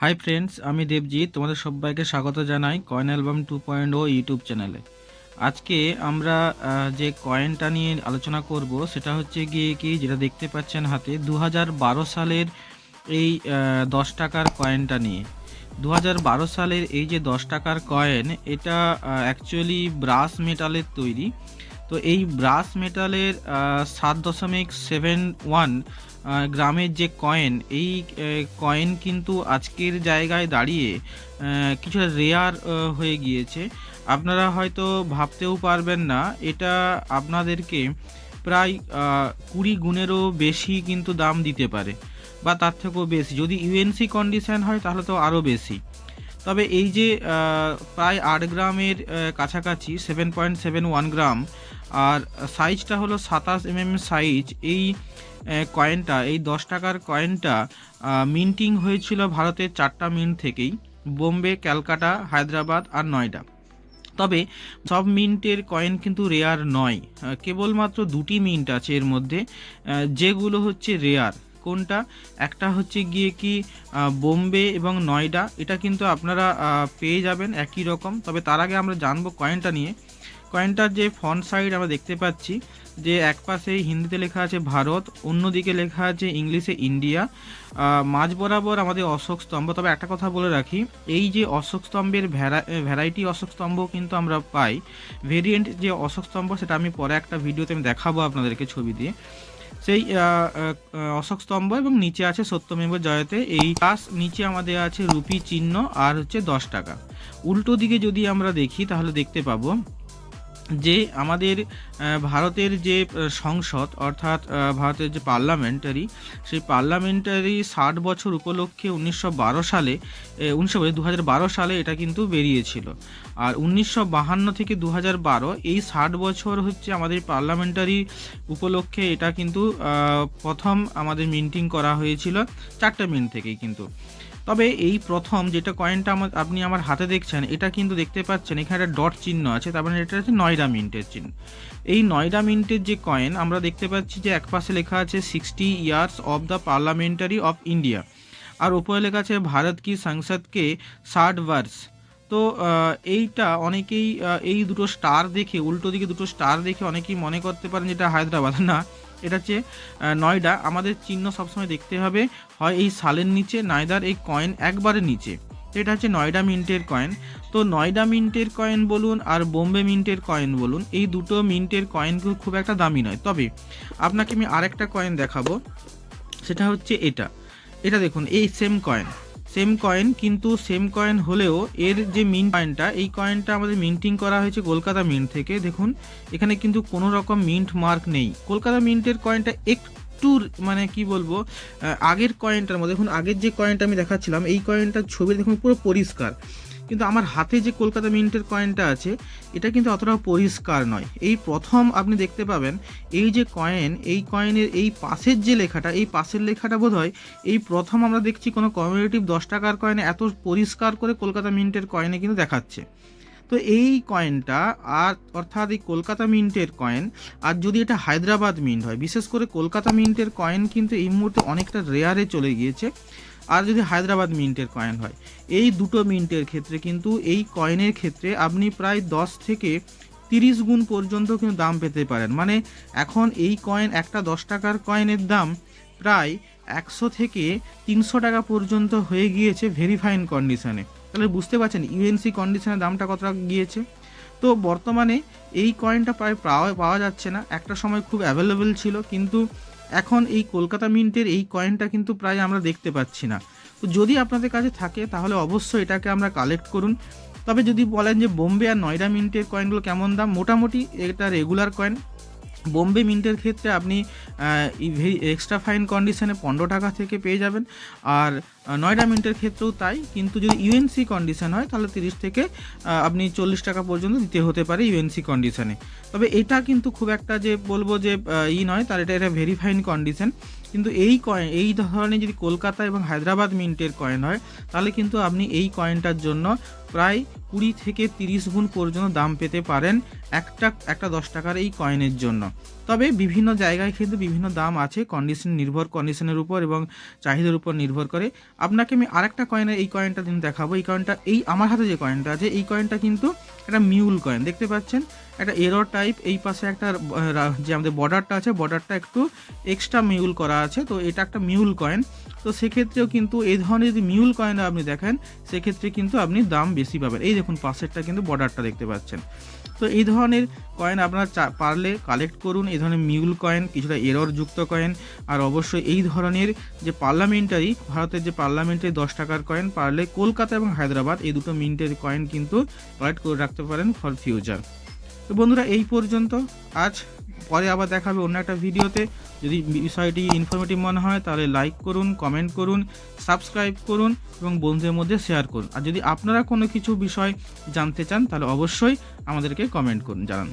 Hi friends, আমি দেবজিৎ। তোমাদের সবাইকে স্বাগত জানাই কয়েন অ্যালবাম 2.0 ইউটিউব চ্যানেলে। আজকে আমরা যে কয়েনটা নিয়ে আলোচনা করব সেটা হচ্ছে গিয়ে কি, যেটা দেখতে পাচ্ছেন হাতে, 2012 সালের এই 10 টাকার কয়েনটা নিয়ে। 2012 সালের এই যে 10 টাকার কয়েন, এটা অ্যাকচুয়ালি ব্রাস মেটালের তৈরি। তো এই ব্রাস মেটালের 7.71 গ্রামের যে কয়েন, এই কয়েন কিন্তু আজকের জায়গায় দাঁড়িয়ে কিছুটা রেয়ার হয়ে গিয়েছে। আপনারা হয়তো ভাবতেও পারবেন না, এটা আপনাদেরকে প্রায় 20 গুণেরও বেশি কিন্তু দাম দিতে পারে, বা তার থেকেও বেশি। যদি ইউএনসি কন্ডিশন হয় তাহলে তো আরও বেশি। তবে এই যে প্রায় 8 গ্রামের কাছাকাছি, 7.71 গ্রাম, আর সাইজটা হলো 27 সাইজ। এই কয়েনটা, এই 10 টাকার কয়েনটা মিন্টিং হয়েছিল ভারতের 4টা মিন্ট থেকেই: বোম্বে, ক্যালকাটা, হায়দ্রাবাদ আর নয়ডা। তবে সব মিন্টের কয়েন কিন্তু রেয়ার নয়, কেবলমাত্র 2টি মিন্ট আছে এর মধ্যে যেগুলো হচ্ছে রেয়ার। কোনটা? একটা হচ্ছে গিয়ে কি বোম্বে এবং নয়ডা, এটা কিন্তু আপনারা পেয়ে যাবেন একই রকম। তবে তার আগে আমরা জানবো কয়েনটা নিয়ে। কয়েনটার যে ফ্রন্ট সাইড আমরা দেখতে পাচ্ছি, যে এক পাশে হিন্দিতে লেখা আছে ভারত, অন্যদিকে লেখা আছে ইংলিশে ইন্ডিয়া, মাঝ বরাবর আমাদের অশোক স্তম্ভ। তবে একটা কথা বলে রাখি, এই যে অশোক স্তম্ভের ভ্যারাইটি অশোক স্তম্ভ কিন্তু আমরা পাই। ভেরিয়েন্ট যে অশোক স্তম্ভ, সেটা আমি পরে একটা ভিডিওতে আমি দেখাবো আপনাদেরকে ছবি দিয়ে। সেই অশোক স্তম্ভ, এবং নিচে আছে সত্যমেব জয়তে। এই প্লাস নিচে আমাদের আছে রুপি চিহ্ন আর হচ্ছে 10 টাকা। উল্টো দিকে যদি আমরা দেখি তাহলে দেখতে পাবো যে আমাদের ভারতের যে সংসদ, অর্থাৎ ভারতের যে পার্লামেন্টারি, সেই পার্লামেন্টারি 60 বছর উপলক্ষে 2012 সালে এটা কিন্তু বেরিয়েছিল। আর 1952 থেকে 2012 এই 60 বছর হচ্ছে আমাদের পার্লামেন্টারি উপলক্ষে এটা কিন্তু প্রথম আমাদের মিন্টিং করা হয়েছিল 4টে মিন্ট থেকেই কিন্তু। তবে এই প্রথম যেটা কয়েনটা আপনি আমার হাতে দেখছেন, এটা কিন্তু দেখতে পাচ্ছেন এখানে একটা ডট চিহ্ন আছে, তার মানে এটা হচ্ছে নয়ডা মিন্টের চিহ্ন। এই নয়ডা মিন্টের যে কয়েন আমরা দেখতে পাচ্ছি, যে এক পাশে লেখা আছে 60 years of the parliamentary of India, আর উপরে লেখা আছে ভারত কি সংসদকে 60 বর্ষ। তো এইটা অনেকেই এই দুটো স্টার দেখে, উল্টো দিকে দুটো স্টার দেখে অনেকেই মনে করতে পারেন যেটা হায়দ্রাবাদ। না, এটা হচ্ছে নয়ডা। আমাদের চিহ্ন সবসময় দেখতে হবে হয় এই সালের নিচে, নাইদার এই কয়েন একবারে নিচে। এটা হচ্ছে নয়ডা মিন্টের কয়েন। তো নয়ডা মিন্টের কয়েন বলুন আর বোম্বে মিন্টের কয়েন বলুন, এই দুটো মিন্টের কয়েন খুব একটা দামি নয়। তবে আপনাকে আমি আরেকটা কয়েন দেখাবো, সেটা হচ্ছে এটা। এটা দেখুন, এই সেম কয়েন কিন্তু সেম কয়েন হলেও এর যে মিন্ট কয়েনটা, এই কয়েনটা আমাদের মিন্টিং করা হয়েছে কলকাতা মিন্ট থেকে। দেখুন, এখানে কিন্তু কোনো রকম মিন্ট মার্ক নেই। কলকাতা মিন্টের কয়েনটা একটু মানে কি বলবো, আগের কয়েনটার মধ্যে দেখুন, আগের যে কয়েনটা আমি দেখাচ্ছিলাম, এই কয়েনটার ছবি দেখুন পুরো পরিষ্কার। কিন্তু আমার হাতে যে কলকাতা মিন্টের কয়েনটা আছে, এটা কিন্তু অতটা পরিষ্কার নয়। এই প্রথম আপনি দেখতে পাবেন এই যে কয়েন, এই কয়েনের এই পাশের যে লেখাটা, এই পাশের লেখাটা বোধহয় এই প্রথম আমরা দেখছি কোনো কমিউনিটিভ 10 টাকার কয়েনে এত পরিষ্কার করে কলকাতা মিন্টের কয়েনে কিন্তু দেখাচ্ছে। তো এই কয়েনটা, আর অর্থাৎ এই কলকাতা মিন্টের কয়েন, আর যদি এটা হায়দ্রাবাদ মিন্ট হয়, বিশেষ করে কলকাতা মিন্টের কয়েন কিন্তু এই মুহূর্তে অনেকটা রেয়ারে চলে গিয়েছে। আর যদি হায়দ্রাবাদ মিন্টের কয়েন হয়, এই দুটো মিন্টের ক্ষেত্রে কিন্তু, এই কয়েনের ক্ষেত্রে আপনি প্রায় 10 থেকে 30 গুণ পর্যন্ত কিন্তু দাম পেতে পারেন। মানে এখন এই কয়েন, একটা 10 টাকার কয়েনের দাম প্রায় 100 থেকে 300 টাকা পর্যন্ত হয়ে গিয়েছে ভেরিফাইন কন্ডিশনে। তাহলে বুঝতে পারছেন ইউএনসি কন্ডিশনের দামটা কতটা গিয়েছে। তো বর্তমানে এই কয়েনটা প্রায় পাওয়া যাচ্ছে না। একটা সময় খুব অ্যাভেলেবেল ছিল, কিন্তু এখন এই কলকাতা মিন্টের এই কয়েনটা কিন্তু প্রায় আমরা দেখতে পাচ্ছি না। তো যদি আপনাদের কাছে থাকে তাহলে অবশ্যই এটাকে আমরা কালেক্ট করুন। তবে যদি বলেন যে বোম্বে আর নয়ডা মিন্টের কয়েনগুলো কেমন দাম, মোটামুটি এটা রেগুলার কয়েন। বোম্বে মিন্টের ক্ষেত্রে আপনি এক্সট্রা ফাইন কন্ডিশনে 15 টাকা থেকে পেয়ে যাবেন, আর নয়ডা মিন্টের ক্ষেত্রেও তাই। কিন্তু যদি ইউএনসি কন্ডিশন হয় তাহলে 30 থেকে আপনি 40 টাকা পর্যন্ত দিতে হতে পারে ইউএনসি কন্ডিশনে। তবে এটা কিন্তু খুব একটা যে বলবো যে নয়, তার এটা ভেরিফাইন কন্ডিশন। কিন্তু এই ধরনের যদি কলকাতা এবং হায়দ্রাবাদ মিন্টের কয়েন হয়, তাহলে কিন্তু আপনি এই কয়েনটার জন্য প্রায় 20 থেকে 30 গুণ পর্যন্ত দাম পেতে পারেন একটা 10 টাকার এই কয়েনের জন্য। তবে বিভিন্ন জায়গায় কিন্তু বিভিন্ন দাম আছে, কন্ডিশনের উপর এবং চাহিদার উপর নির্ভর করে। আপনাকে আমি আরেকটা কয়েনের এই কয়েনটা দিন দেখাবো। এই কয়েনটা, এই আমার হাতে যে কয়েনটা আছে, এই কয়েনটা কিন্তু একটা মিউল কয়েন, দেখতে পাচ্ছেন একটা এরর টাইপ। এই পাশে একটা যে আমাদের বর্ডারটা আছে, বর্ডারটা একটু এক্সট্রা মিউল করা আছে, তো এটা একটা মিউল কয়েন। তো সেক্ষেত্রেও কিন্তু এই ধরনের যদি মিউল কয়েন আপনি দেখেন, সেক্ষেত্রে কিন্তু আপনি দাম বেশি পাবেন। এই দেখুন পাশেরটা কিন্তু বর্ডারটা দেখতে পাচ্ছেন। তো এই ধরনের কয়েন আপনারা পারলে কালেক্ট করুন, এই ধরনের মিউল কয়েন, কিছুটা এরর যুক্ত কয়েন। আর অবশ্যই এই ধরনের যে পার্লামেন্টারি, ভারতের যে পার্লামেন্টারি 10 টাকার কয়েন, পারলে কলকাতা এবং হায়দ্রাবাদ এই দুটো মিন্টের কয়েন কিন্তু কালেক্ট করে রাখতে পারেন ফর ফিউচার। তো বন্ধুরা এই পর্যন্ত আজ, পরে আবার দেখাবে অন্য একটা ভিডিওতে। যদি বিষয়টি ইনফরমেটিভ মনে হয় তাহলে লাইক করুন, কমেন্ট করুন, সাবস্ক্রাইব করুন এবং বন্ধুদের মধ্যে শেয়ার করুন। আর যদি আপনারা কোনো কিছু বিষয় জানতে চান তাহলে অবশ্যই আমাদেরকে কমেন্ট করুন, জানান।